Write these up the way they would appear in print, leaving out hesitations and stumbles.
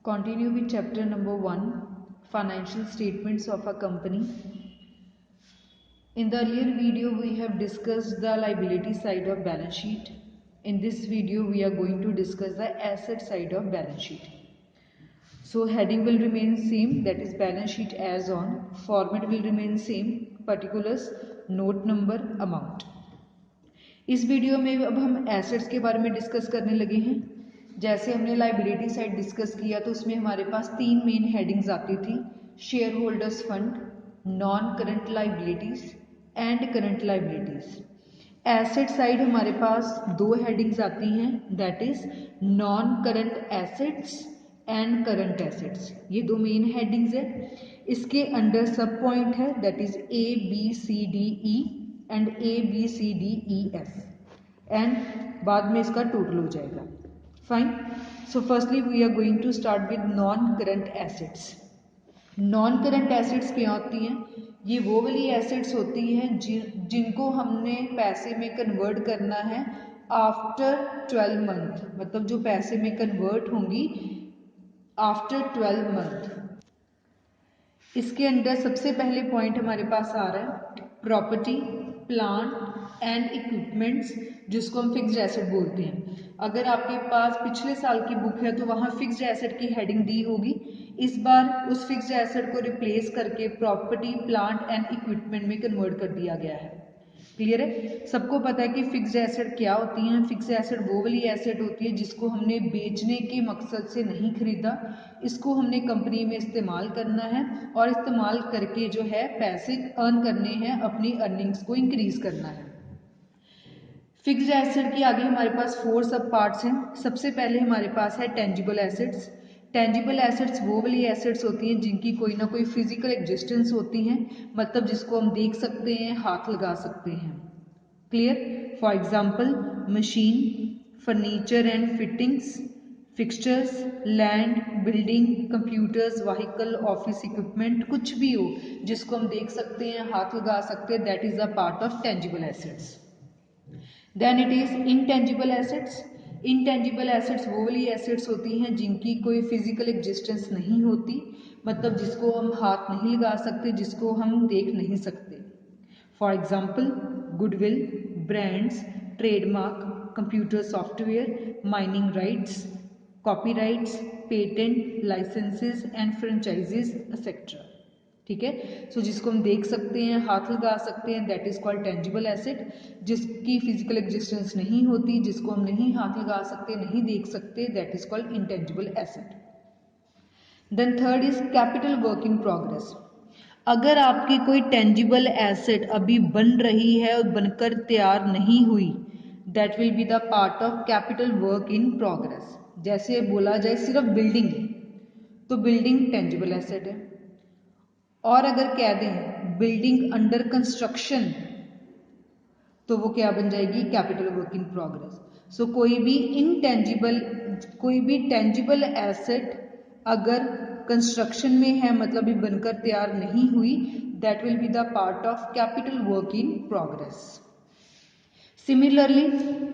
Continue with chapter number 1, financial statements of a company. In the earlier video we have discussed the liability side of balance sheet. In this video we are going to discuss the asset side of balance sheet. So heading will remain same, that is balance sheet as on. Format will remain same, particulars, note number, amount. इस video में अब हम assets के बारे में discuss करने लगे हैं. जैसे हमने लाइबिलिटी साइड डिस्कस किया तो उसमें हमारे पास 3 मेन हेडिंग्स आती थी: share holders fund, non current liabilities and current liabilities. Asset side हमारे पास 2 हेडिंग्स आती हैं, that is non current assets and current assets. ये 2 मेन हेडिंग्स है. इसके अंडर सब पॉइंट है, that is A B C D E and A B C D E F and बाद में इसका टोटल हो जाएगा. Fine. So firstly we are going to start with non current assets. Non current assets क्या होती हैं? ये वो वाली एसेट्स होती हैं जिनको हमने पैसे में कन्वर्ट करना है आफ्टर 12 मंथ, मतलब जो पैसे में कन्वर्ट होंगी आफ्टर 12 मंथ. इसके अंदर सबसे पहले पॉइंट हमारे पास आ रहा है प्रॉपर्टी, प्लांट एंड इक्विपमेंट्स, जिसको हम फिक्स्ड एसेट बोलते हैं. अगर आपके पास पिछले साल की बुक है तो वहाँ फिक्स्ड एसेट की हेडिंग दी होगी. इस बार उस फिक्स्ड एसेट को रिप्लेस करके प्रॉपर्टी, प्लांट एंड इक्विपमेंट में कन्वर्ट कर दिया गया है. क्लियर है? सबको पता है कि फिक्स्ड एसेट क्या होती हैं. फिक्स्ड एसेट वो वाली एसेट होती है जिसको हमने बेचने के मकसद से नहीं खरीदा, इसको हमने कंपनी में इस्तेमाल करना है और इस्तेमाल करके जो है पैसे अर्न करने हैं, अपनी अर्निंग्स को इंक्रीज करना है. फिक्स्ड एसेट के आगे हमारे पास 4 सब पार्ट्स हैं. सबसे पहले हमारे पास है टेंजिबल एसेट्स. टेंजिबल एसेट्स वो वाली एसेट्स होती हैं जिनकी कोई ना कोई फिजिकल एग्जिस्टेंस होती हैं, मतलब जिसको हम देख सकते हैं, हाथ लगा सकते हैं. Clear? For example machine, furniture and fittings, fixtures, land, building, computers, vehicle, office equipment, कुछ भी हो जिसको हम देख सकते हैं, हाथ लगा सकते हैं, that is a part of tangible assets. Then it is intangible assets. Intangible assets वो वाली एसेट्स होती हैं जिनकी कोई फिजिकल एग्जिस्टेंस नहीं होती, मतलब जिसको हम हाथ नहीं लगा सकते, जिसको हम देख नहीं सकते. For example goodwill, brands, trademark, computer software, mining rights, copyrights, patent, licences and franchisees etcetera. ठीक है? सो जिसको हम देख सकते हैं, हाथ लगा सकते हैं, that is called tangible asset. जिसकी फिजिकल एग्जिस्टेंस नहीं होती, जिसको हम नहीं हाथ लगा सकते, नहीं देख सकते, that is called intangible asset. Then third is capital work in progress. अगर आपकी कोई टेंजिबल एसेट अभी बन रही है और बनकर तैयार नहीं हुई, that will be the part of capital work in progress. जैसे बोला जाए सिर्फ बिल्डिंग, तो बिल्डिंग टेंजिबल एसेट है. और अगर कह दें बिल्डिंग अंडर कंस्ट्रक्शन, तो वो क्या बन जाएगी? Capital work in progress. So कोई भी टेंजिबल एसेट अगर कंस्ट्रक्शन में है, मतलब भी बनकर तैयार नहीं हुई, that will be the part of capital work in progress. Similarly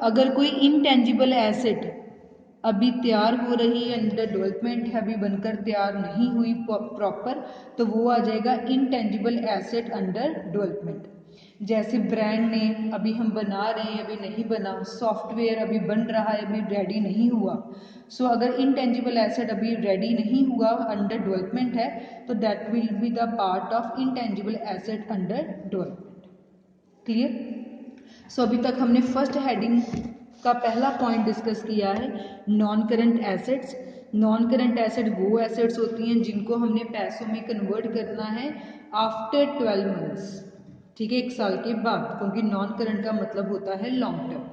अगर कोई इनटेंजिबल एसेट अभी तैयार हो रही है, अंडर डेवलपमेंट है, अभी बनकर तैयार नहीं हुई प्रॉपर, तो वो आ जाएगा इनटेंजिबल एसेट अंडर डेवलपमेंट. जैसे ब्रांड नेम अभी हम बना रहे हैं, अभी नहीं बना. सॉफ्टवेयर अभी बन रहा है, अभी रेडी नहीं हुआ. सो अगर इनटेंजिबल एसेट अभी रेडी नहीं हुआ, अंडर डेवलपमेंट है, तो that will be the part of intangible asset under development. Clear? So अभी तक हमने फर्स्ट हेडिंग का पहला पॉइंट डिस्कस किया है non current assets. Non current asset वो एसेट्स होती हैं जिनको हमने पैसों में कन्वर्ट करना है आफ्टर 12 मंथ्स. ठीक है? 1 साल के बाद, क्योंकि नॉन करंट का मतलब होता है लॉन्ग टर्म.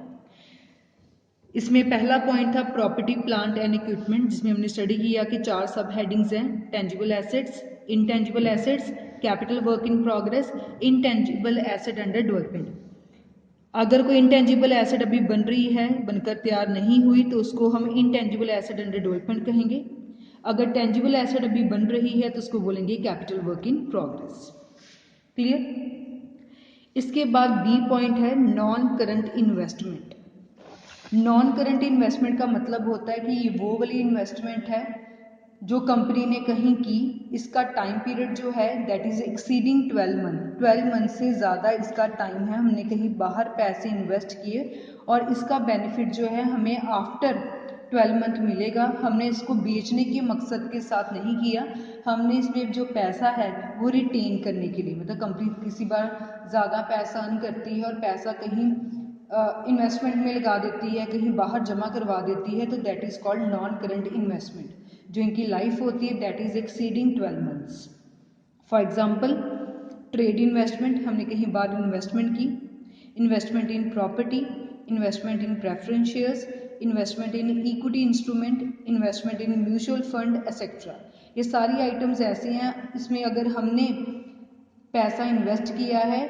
इसमें पहला पॉइंट था प्रॉपर्टी, प्लांट एंड इक्विपमेंट, जिसमें हमने स्टडी किया कि 4 सब हेडिंग्स हैं: tangible assets, intangible assets, capital work in progress, intangible asset under development. अगर कोई इंटेंजिबल एसेट अभी बन रही है, बनकर तैयार नहीं हुई, तो उसको हम इनटेंजिबल एसेट अंडर डेवलपमेंट कहेंगे. अगर टेंजिबल एसेट अभी बन रही है तो उसको बोलेंगे capital work in progress. Clear? इसके बाद बी पॉइंट है non current investment. Non current investment का मतलब होता है कि ये वो वाली इन्वेस्टमेंट है जो कंपनी ने कहीं की, इसका टाइम पीरियड जो है that is exceeding 12 month, 12 month से ज़्यादा इसका टाइम है, हमने कहीं बाहर पैसे इन्वेस्ट किए और इसका बेनिफिट जो है हमें आफ्टर 12 मंथ मिलेगा। हमने इसको बेचने के मकसद के साथ नहीं किया, हमने इसमें जो पैसा है वो रिटेन करने के लिए, मतलब कंपनी किसी बार ज़्यादा पैसा अर्न करती है और पैसा कहीं इन्वेस्टमेंट में लगा देती है, कहीं बाहर जमा करवा देती है, तो that is called non current investment. जो इनकी लाइफ होती है that is exceeding 12 months. For example trade investment, हमने कहीं बाहर इन्वेस्टमेंट की, investment in property, investment in preference shares, investment in equity instrument, investment in mutual fund etcetera. ये सारी आइटम्स ऐसे हैं, इसमें अगर हमने पैसा इन्वेस्ट किया है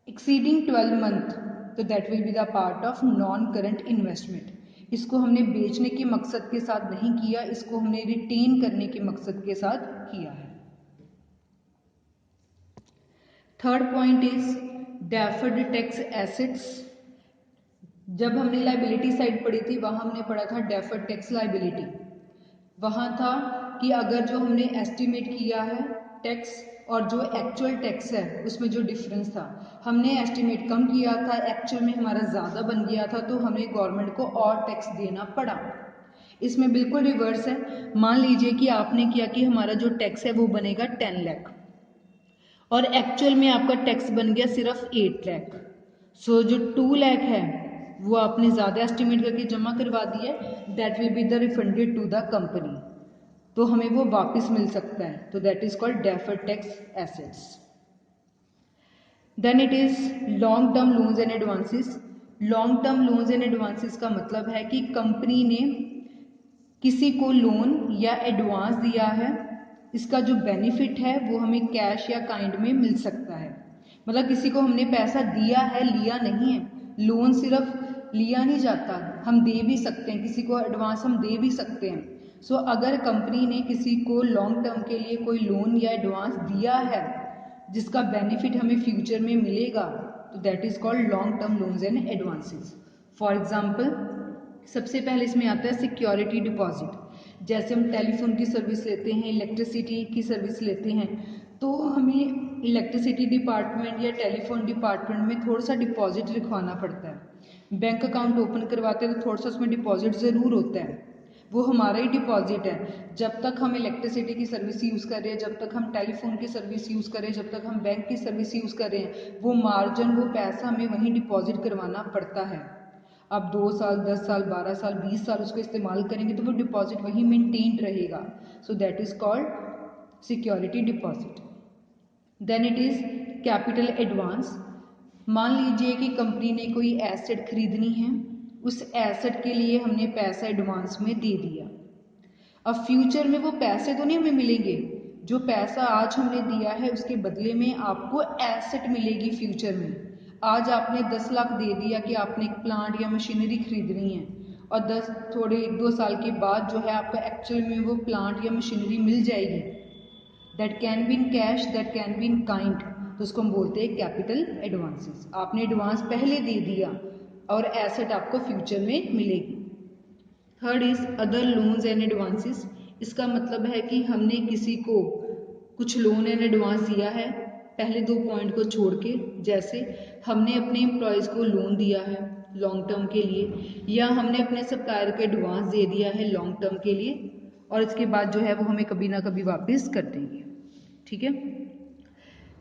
एक्सीडिंग 12 मंथ तो that will be the part of non current investment. इसको हमने बेचने के मकसद के साथ नहीं किया, इसको हमने रिटेन करने के मकसद के साथ किया है। Third point is deferred tax assets. जब हमने लाइबिलिटी साइड पढ़ी थी वहां हमने पढ़ा था डेफर्ड टैक्स लाइबिलिटी। वहां था कि अगर जो हमने एस्टिमेट किया है टैक्स और जो एक्चुअल टैक्स है उसमें जो डिफरेंस था, हमने एस्टिमेट कम किया था, एक्चुअल में हमारा ज़्यादा बन गया था, तो हमें गवर्नमेंट को और टैक्स देना पड़ा। इसमें बिल्कुल रिवर्स है। मान लीजिए कि आपने किया कि हमारा जो टैक्स है वो बनेगा 10 लाख और एक्चुअल में आपका टैक्स बन गया सिर्फ 8 लाख। सो जो 2 लाख है वो आपने ज़्यादा एस्टिमेट करके जमा करवा दिया, that will be the refunded to the company, तो हमें वो वापस मिल सकता है, तो that is called deferred tax assets. Then it is long term loans and advances. Long term loans and advances का मतलब है कि कंपनी ने किसी को लोन या एडवांस दिया है, इसका जो बेनिफिट है वो हमें कैश या काइंड में मिल सकता है। मतलब किसी को हमने पैसा दिया है, लिया नहीं है। लोन सिर्फ लिया नहीं जाता, हम दे भी सकते हैं, किसी को एडवांस हम दे भी सकते हैं। सो अगर कंपनी ने किसी को लॉन्ग टर्म के लिए कोई लोन या एडवांस दिया है जिसका बेनिफिट हमें फ्यूचर में मिलेगा, तो that is called long term loans and advances. For example सबसे पहले इसमें आता है सिक्योरिटी डिपॉजिट। जैसे हम टेलीफोन की सर्विस लेते हैं, इलेक्ट्रिसिटी की सर्विस लेते हैं, तो हमें इलेक्ट्रिसिटी डिपार्टमेंट या टेलीफोन डिपार्टमेंट में थोड़ा सा डिपॉजिट लिखवाना पड़ता है। बैंक अकाउंट ओपन करवाते हैं तो थोड़ा सा उसमें डिपॉजिट ज़रूर होता है, वो हमारा ही डिपॉजिट है। जब तक हम इलेक्ट्रिसिटी की सर्विस यूज़ कर रहे हैं, जब तक हम टेलीफोन की सर्विस यूज़ कर रहे हैं, जब तक हम बैंक की सर्विस यूज़ कर रहे हैं, वो मार्जिन, वो पैसा हमें वहीं डिपॉजिट करवाना पड़ता है। अब 2 साल, 10 साल, 12 साल, 20 साल उसको इस्तेमाल करेंगे तो वो डिपॉजिट वहीं मेंटेन रहेगा। So that is called security deposit. Then it is capital advance. मान लीजिए कि कंपनी ने कोई एसेट खरीदनी है, उस एसेट के लिए हमने पैसा एडवांस में दे दिया। अब फ्यूचर में वो पैसे तो नहीं हमें मिलेंगे, जो पैसा आज हमने दिया है उसके बदले में आपको एसेट मिलेगी फ्यूचर में। आज आपने 10 लाख दे दिया कि आपने एक प्लांट या मशीनरी खरीदनी है और 1-2 साल के बाद जो है आपको एक्चुअल में वो प्लांट या मशीनरी मिल जाएगी। That can be in cash, that can be in kind, तो उसको हम बोलते हैं कैपिटल एडवांसेस। आपने एडवांस पहले दे दिया और एसेट आपको फ्यूचर में मिलेगी। Third is other loans and advances. इसका मतलब है कि हमने किसी को कुछ लोन एंड एडवांस दिया है, पहले 2 पॉइंट को छोड़ के। जैसे हमने अपने एम्प्लॉयज़ को लोन दिया है लॉन्ग टर्म के लिए, या हमने अपने सप्लायर को एडवांस दे दिया है लॉन्ग टर्म के लिए, और इसके बाद जो है वो हमें कभी ना कभी वापस कर देंगे। ठीक है।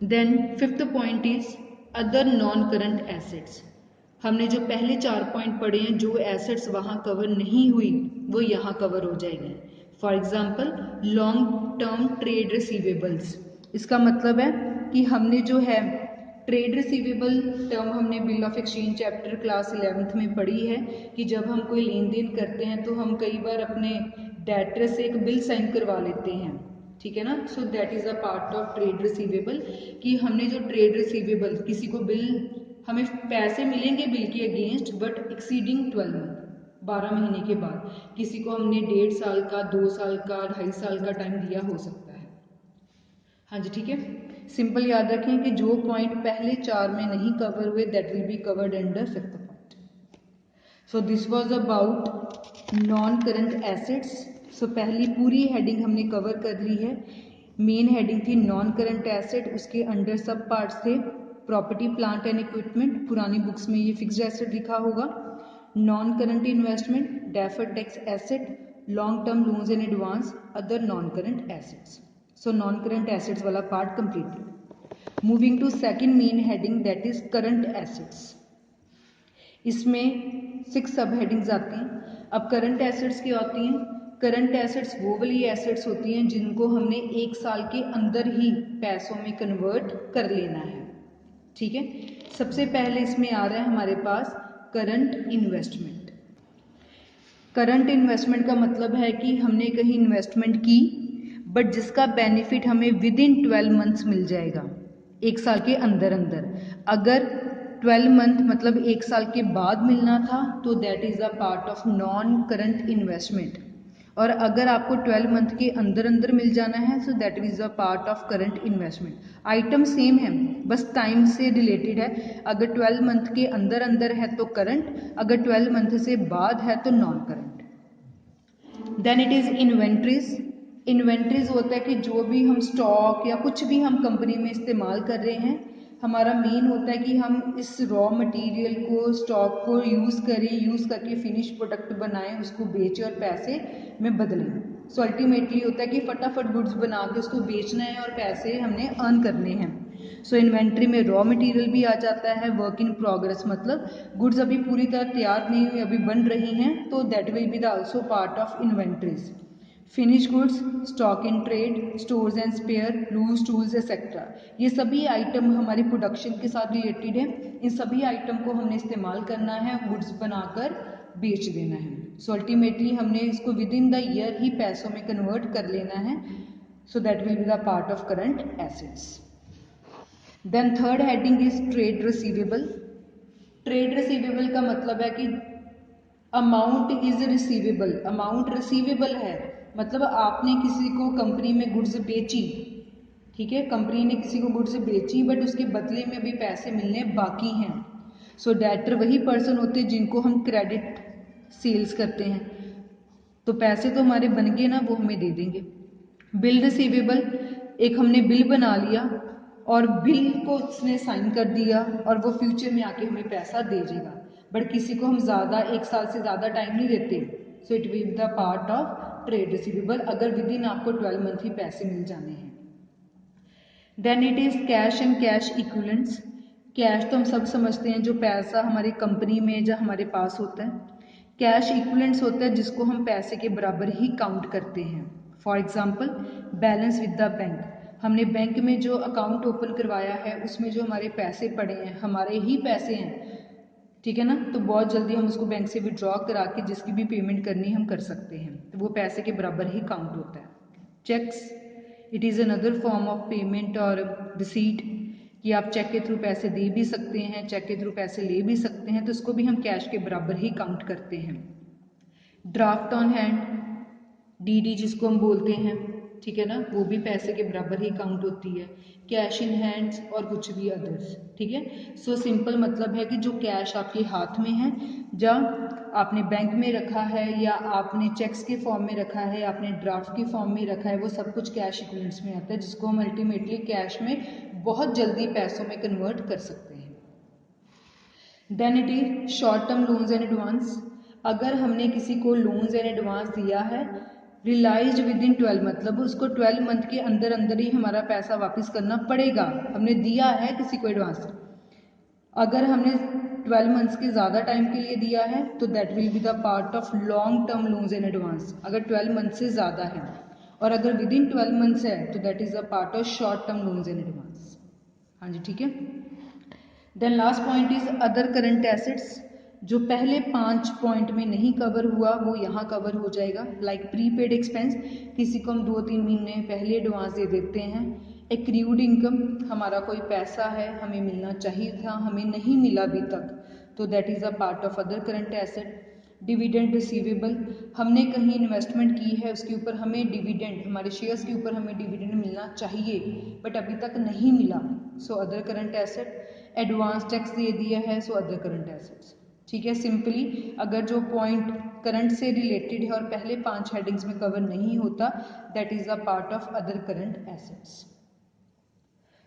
Then fifth point is other non current assets. हमने जो पहले 4 पॉइंट पढ़े हैं, जो एसेट्स वहाँ कवर नहीं हुई वो यहाँ कवर हो जाएगी। For example long term trade receivables. इसका मतलब है कि हमने जो है ट्रेड रिसीवेबल टर्म हमने bill of exchange chapter class 11th में पढ़ी है कि जब हम कोई लेन देन करते हैं तो हम कई बार अपने डेटर से एक बिल साइन करवा लेते हैं, ठीक है ना। सो that is a part of trade receivable, कि हमने जो ट्रेड रिसीवेबल किसी को बिल, हमें पैसे मिलेंगे बिल के अगेंस्ट बट एक्सीडिंग 12 मंथ, 12 महीने के बाद किसी को हमने 1.5 साल का, 2 साल का, 2.5 साल का टाइम दिया हो सकता है। हाँ जी, ठीक है। सिंपल याद रखें कि जो पॉइंट पहले 4 में नहीं कवर हुए that will be covered under fifth point. So this was about non current assets सो पहली पूरी हेडिंग हमने कवर कर ली है। मेन हेडिंग थी नॉन करंट एसेट, उसके अंडर सब पार्ट्स थे प्रॉपर्टी प्लांट एंड इक्विपमेंट, पुरानी बुक्स में ये फिक्स्ड एसेट लिखा होगा। Non current investment, deferred tax asset, long term loans and advance, other non current assets. So non current assets वाला part completed. Moving to second main heading that is current assets. इसमें 6 सब headings आती हैं। अब current assets क्या होती हैं? Current assets वो वाली एसेट्स होती हैं जिनको हमने 1 साल के अंदर ही पैसों में कन्वर्ट कर लेना है। ठीक है, सबसे पहले इसमें आ रहा है हमारे पास करंट इन्वेस्टमेंट। करंट इन्वेस्टमेंट का मतलब है कि हमने कहीं इन्वेस्टमेंट की बट जिसका बेनिफिट हमें विद इन 12 मंथ्स मिल जाएगा, 1 साल के अंदर अंदर। अगर 12 मंथ मतलब 1 साल के बाद मिलना था तो that is a part of non current investment, और अगर आपको 12 मंथ के अंदर अंदर मिल जाना है so that is a part of current investment. Item same है, बस टाइम से रिलेटेड है। अगर 12 मंथ के अंदर अंदर है तो करंट, अगर 12 मंथ से बाद है तो non current. Then it is inventories. Inventories होता है कि जो भी हम स्टॉक या कुछ भी हम कंपनी में इस्तेमाल कर रहे हैं, हमारा मेन होता है कि हम इस रॉ मटेरियल को, स्टॉक को यूज़ करें, यूज़ करके फिनिश प्रोडक्ट बनाएं, उसको बेचें और पैसे में बदलें। सो अल्टीमेटली होता है कि फटाफट गुड्स बना के उसको बेचना है और पैसे हमने अर्न करने हैं। सो इन्वेंट्री में रॉ मटेरियल भी आ जाता है, वर्क इन प्रोग्रेस मतलब गुड्स अभी पूरी तरह तैयार नहीं हुई, अभी बन रही हैं, तो that will be the also part of inventories. Finish goods, stock in trade, stores and spare, loose tools etcetera, ये सभी आइटम हमारी प्रोडक्शन के साथ रिलेटेड है। इन सभी आइटम को हमने इस्तेमाल करना है, गुड्स बनाकर बेच देना है। सो अल्टीमेटली हमने इसको विद इन द ईयर ही पैसों में कन्वर्ट कर लेना है। So that will be the part of current assets. Then third heading is trade receivable. Trade receivable का मतलब है कि amount is receivable, amount receivable है मतलब आपने किसी को कंपनी में गुड्स बेची, ठीक है, कंपनी ने किसी को गुड्स बेची बट उसके बदले में भी पैसे मिलने बाकी हैं। सो डेटर वही पर्सन होते हैं जिनको हम क्रेडिट सेल्स करते हैं, तो पैसे तो हमारे बन गए ना, वो हमें दे देंगे। बिल रिसीवेबल, एक हमने बिल बना लिया और बिल को उसने साइन कर दिया और वो फ्यूचर में आके हमें पैसा दे देगा, बट किसी को हम ज़्यादा 1 साल से ज़्यादा टाइम नहीं देते। So it will be the part of trade receivable, अगर विद इन आपको 12 मंथ ही पैसे मिल जाने हैं। Then it is cash and cash equivalents. Cash तो हम सब समझते हैं, जो पैसा हमारी कंपनी में जो हमारे पास होता है। कैश इक्विवेलेंट्स होता है जिसको हम पैसे के बराबर ही काउंट करते हैं। For example balance with the bank, हमने बैंक में जो अकाउंट ओपन करवाया है उसमें जो हमारे पैसे पड़े हैं हमारे ही पैसे हैं, ठीक है ना, तो बहुत जल्दी हम उसको बैंक से विड्रॉ करा के जिसकी भी पेमेंट करनी हम कर सकते हैं, तो वो पैसे के बराबर ही काउंट होता है। Cheques, it is another form of payment और रिसीट, कि आप चेक के थ्रू पैसे दे भी सकते हैं, चेक के थ्रू पैसे ले भी सकते हैं, तो इसको भी हम कैश के बराबर ही काउंट करते हैं। ड्राफ्ट ऑन हैंड, डीडी जिसको हम बोलते हैं, ठीक है ना, वो भी पैसे के बराबर ही काउंट होती है। कैश इन हैंड्स और कुछ भी अदर्स, ठीक है। सो सिंपल मतलब है कि जो कैश आपके हाथ में है, जब आपने बैंक में रखा है या आपने चेक्स के फॉर्म में रखा है, आपने ड्राफ्ट के फॉर्म में रखा है, वो सब कुछ कैश इक्विवेलेंट्स में आता है, जिसको हम अल्टीमेटली कैश में बहुत जल्दी पैसों में कन्वर्ट कर सकते हैं। Then it is short term loans and advance. अगर हमने किसी को लोन्स एंड एडवांस दिया है रिलाइज्ड विद इन 12 मतलब उसको 12 मंथ के अंदर अंदर ही हमारा पैसा वापस करना पड़ेगा, हमने दिया है किसी को एडवांस। अगर हमने 12 मंथ्स के ज़्यादा टाइम के लिए दिया है तो that will be the part of long term loans and advance, अगर 12 मंथ से ज़्यादा है, और अगर विद इन 12 मंथ्स है तो that is a part of short term loans and advance. हाँ जी, ठीक है। Then last point is other current assets, जो पहले 5 पॉइंट में नहीं कवर हुआ वो यहाँ कवर हो जाएगा। लाइक प्रीपेड एक्सपेंस, किसी को हम 2-3 महीने पहले एडवांस दे देते हैं। एक्रूड इनकम, हमारा कोई पैसा है हमें मिलना चाहिए था, हमें नहीं मिला अभी तक, तो that is a part of other current asset. Dividend receivable, हमने कहीं इन्वेस्टमेंट की है उसके ऊपर हमें डिविडेंड, हमारे शेयर्स के ऊपर हमें डिविडेंड मिलना चाहिए बट अभी तक नहीं मिला, so other current asset. Advance tax दे दिया है, सो अदर करंट एसेट्स, ठीक है। सिंपली अगर जो पॉइंट करंट से रिलेटेड है और पहले 5 हेडिंग्स में कवर नहीं होता, that is a part of other current assets.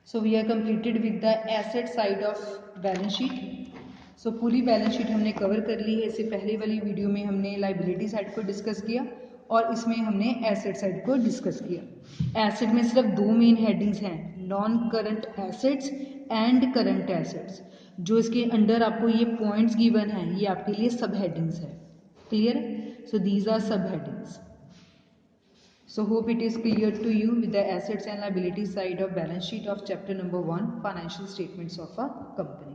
So we are completed with the asset side of balance sheet. So पूरी बैलेंस शीट हमने कवर कर ली है। इससे पहले वाली वीडियो में हमने लाइबिलिटी साइड को डिस्कस किया और इसमें हमने एसेट साइड को डिस्कस किया। एसेट में सिर्फ 2 मेन हेडिंग्स हैं, non current assets and current assets. जो इसके अंडर आपको ये पॉइंट्स गिवन हैं, ये आपके लिए सब हेडिंग्स है। क्लियर? सो दीज आर सब headings. So hope it is clear to you with the assets and liabilities side of balance sheet of chapter number 1, financial statements of a company.